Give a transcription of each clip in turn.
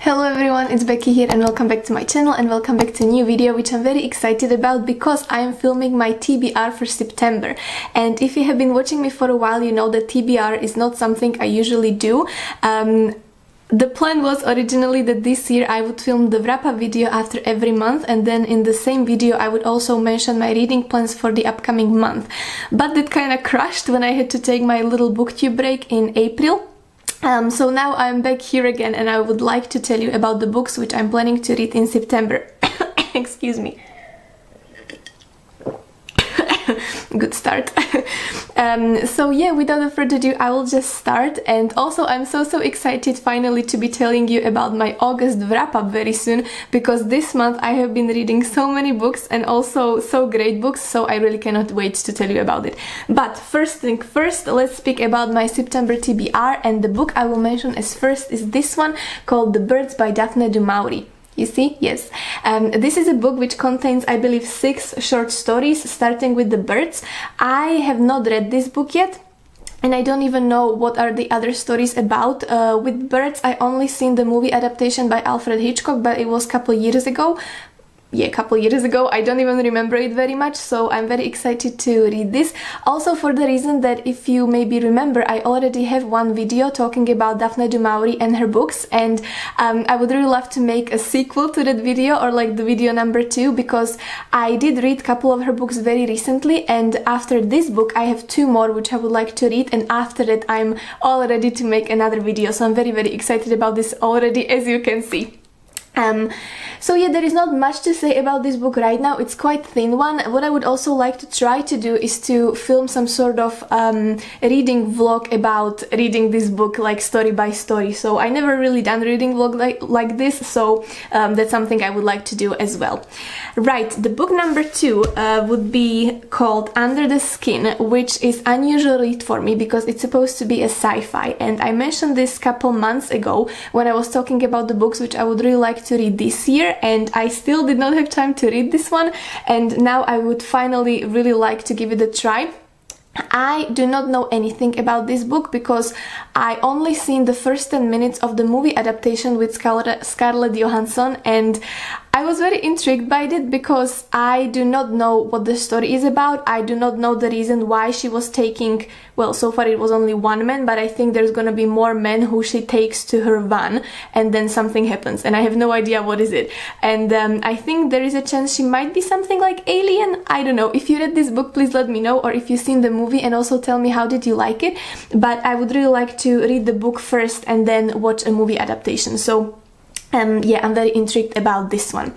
Hello everyone, it's Becky here and welcome back to my channel and welcome back to a new video which I'm very excited about because I am filming my TBR for September. And if you have been watching me for a while, you know that TBR is not something I usually do. The plan was originally that this year I would film the wrap-up video after every month, and then in the same video I would also mention my reading plans for the upcoming month. But that kind of crashed when I had to take my little booktube break in April. So now I'm back here again and I would like to tell you about the books which I'm planning to read in September. Excuse me. Good start. So yeah, without further ado, I will just start. And also I'm so excited finally to be telling you about my August wrap-up very soon, because this month I have been reading so many books and also so great books, so I really cannot wait to tell you about it. But first thing first, let's speak about my September TBR, and the book I will mention as first is this one called The Birds by Daphne du Maurier. You see? Yes. This is a book which contains, I believe, 6 short stories, starting with The Birds. I have not read this book yet, and I don't even know what are the other stories about. With Birds, I only seen the movie adaptation by Alfred Hitchcock, but it was a couple years ago. Yeah, a couple years ago. I don't even remember it very much, so I'm very excited to read this. Also for the reason that, if you maybe remember, I already have one video talking about Daphne du Maurier and her books, and I would really love to make a sequel to that video, or like the video number 2, because I did read a couple of her books very recently, and after this book I have 2 more which I would like to read, and after that I'm all ready to make another video, so I'm very excited about this already, as you can see. So yeah, there is not much to say about this book right now. It's quite thin one. What I would also like to try to do is to film some sort of reading vlog about reading this book, like story by story. So I never really done reading vlog like this, so that's something I would like to do as well. Right, the book number 2 would be called Under the Skin, which is unusual read for me because it's supposed to be a sci-fi, and I mentioned this couple months ago when I was talking about the books which I would really like to read this year, and I still did not have time to read this one, and now I would finally really like to give it a try. I do not know anything about this book because I only seen the first 10 minutes of the movie adaptation with Scarlett Johansson, and I was very intrigued by it because I do not know what the story is about. I do not know the reason why she was taking, well, so far it was only one man, but I think there's gonna be more men who she takes to her van, and then something happens and I have no idea what is it. And I think there is a chance she might be something like alien. I don't know. If you read this book, please let me know, or if you've seen the movie, and also tell me how did you like it. But I would really like to read the book first and then watch a movie adaptation. So yeah, I'm very intrigued about this one.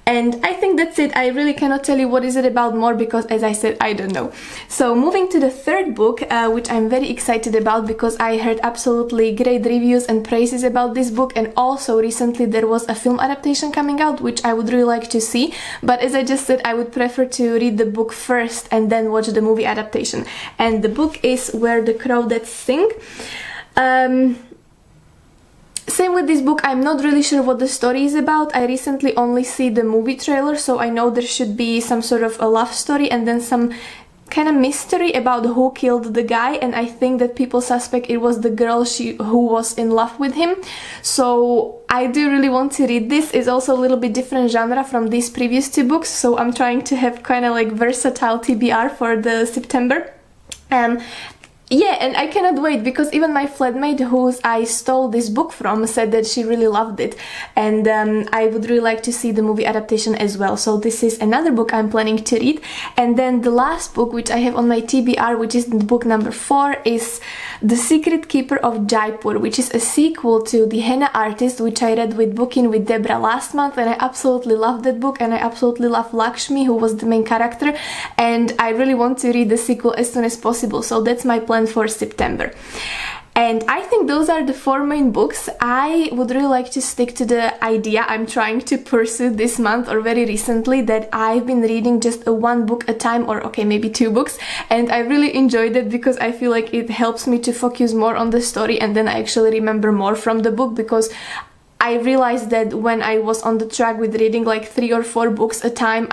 And I think that's it. I really cannot tell you what is it about more because, as I said, I don't know. So moving to the third book, which I'm very excited about because I heard absolutely great reviews and praises about this book, and also recently there was a film adaptation coming out which I would really like to see, but as I just said, I would prefer to read the book first and then watch the movie adaptation. And the book is Where the Crawdads Sing. Same with this book, I'm not really sure what the story is about. I recently only see the movie trailer, so I know there should be some sort of a love story and then some kind of mystery about who killed the guy, and I think that people suspect it was the girl who was in love with him. So I do really want to read this. It's also a little bit different genre from these previous 2 books, so I'm trying to have kind of like versatile TBR for the September. Yeah, and I cannot wait because even my flatmate who I stole this book from said that she really loved it, and I would really like to see the movie adaptation as well. So this is another book I'm planning to read. And then the last book which I have on my TBR, which is book number 4, is The Secret Keeper of Jaipur, which is a sequel to The Henna Artist, which I read with Booking with Deborah last month, and I absolutely loved that book, and I absolutely love Lakshmi, who was the main character, and I really want to read the sequel as soon as possible. So that's my plan for September. And I think those are the 4 main books. I would really like to stick to the idea I'm trying to pursue this month, or very recently, that I've been reading just 1 book a time, or okay, maybe 2 books, and I really enjoyed it because I feel like it helps me to focus more on the story, and then I actually remember more from the book, because I realized that when I was on the track with reading like 3 or 4 books a time,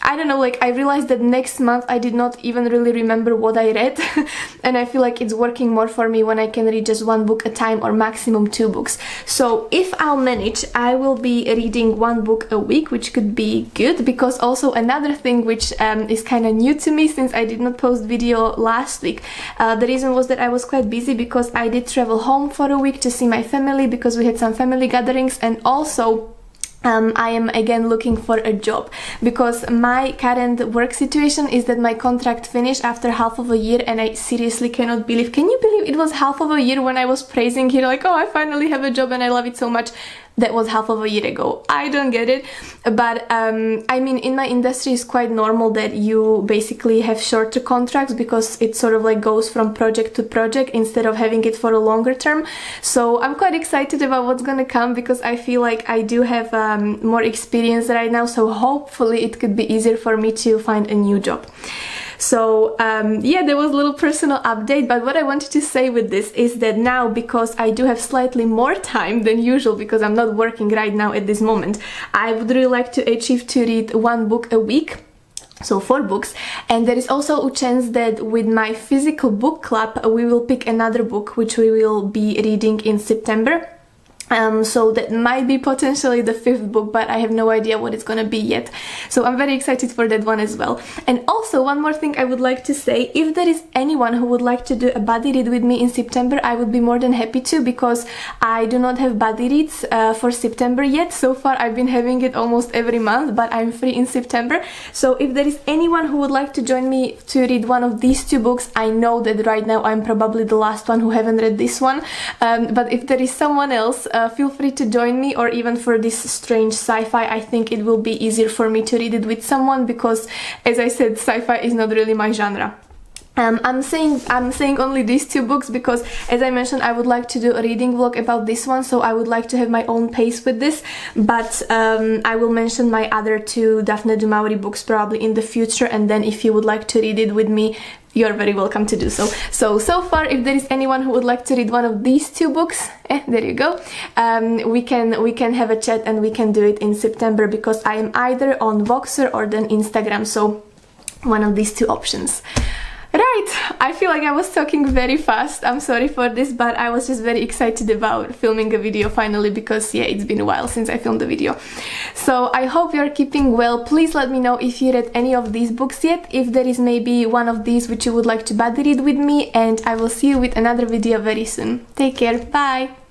I don't know, like I realized that next month I did not even really remember what I read and I feel like it's working more for me when I can read just one book at a time or maximum 2 books. So if I'll manage, I will be reading 1 book a week, which could be good, because also another thing which is kind of new to me since I did not post video last week. The reason was that I was quite busy because I did travel home for a week to see my family because we had some family gatherings, and also I am again looking for a job because my current work situation is that my contract finished after half of a year, and I seriously cannot believe. Can you believe it was half of a year when I was praising here like, oh, I finally have a job and I love it so much? That was half of a year ago. I don't get it, but I mean, in my industry it's quite normal that you basically have shorter contracts because it sort of like goes from project to project instead of having it for a longer term. So I'm quite excited about what's gonna come because I feel like I do have more experience right now, so hopefully it could be easier for me to find a new job. So yeah, there was a little personal update, but what I wanted to say with this is that now, because I do have slightly more time than usual because I'm not working right now at this moment, I would really like to achieve to read 1 book a week. So 4 books, and there is also a chance that with my physical book club we will pick another book which we will be reading in September. So that might be potentially the 5th book, but I have no idea what it's gonna be yet. So I'm very excited for that one as well. And also one more thing I would like to say, if there is anyone who would like to do a buddy read with me in September, I would be more than happy to, because I do not have buddy reads for September yet. So far I've been having it almost every month, but I'm free in September. So if there is anyone who would like to join me to read one of these 2 books, I know that right now I'm probably the last one who haven't read this one, but if there is someone else, feel free to join me. Or even for this strange sci-fi, I think it will be easier for me to read it with someone because, as I said, sci-fi is not really my genre. I'm saying only these 2 books because, as I mentioned, I would like to do a reading vlog about this one, so I would like to have my own pace with this, but I will mention my other 2 Daphne du Maurier books probably in the future, and then if you would like to read it with me, you're very welcome to do so. So far, if there is anyone who would like to read one of these 2 books, there you go, we can have a chat and we can do it in September, because I am either on Voxer or then Instagram, so one of these 2 options. Right, I feel like I was talking very fast, I'm sorry for this, but I was just very excited about filming a video finally, because yeah, it's been a while since I filmed the video. So I hope you're keeping well. Please let me know if you read any of these books yet, if there is maybe one of these which you would like to buddy read with me, and I will see you with another video very soon. Take care, bye!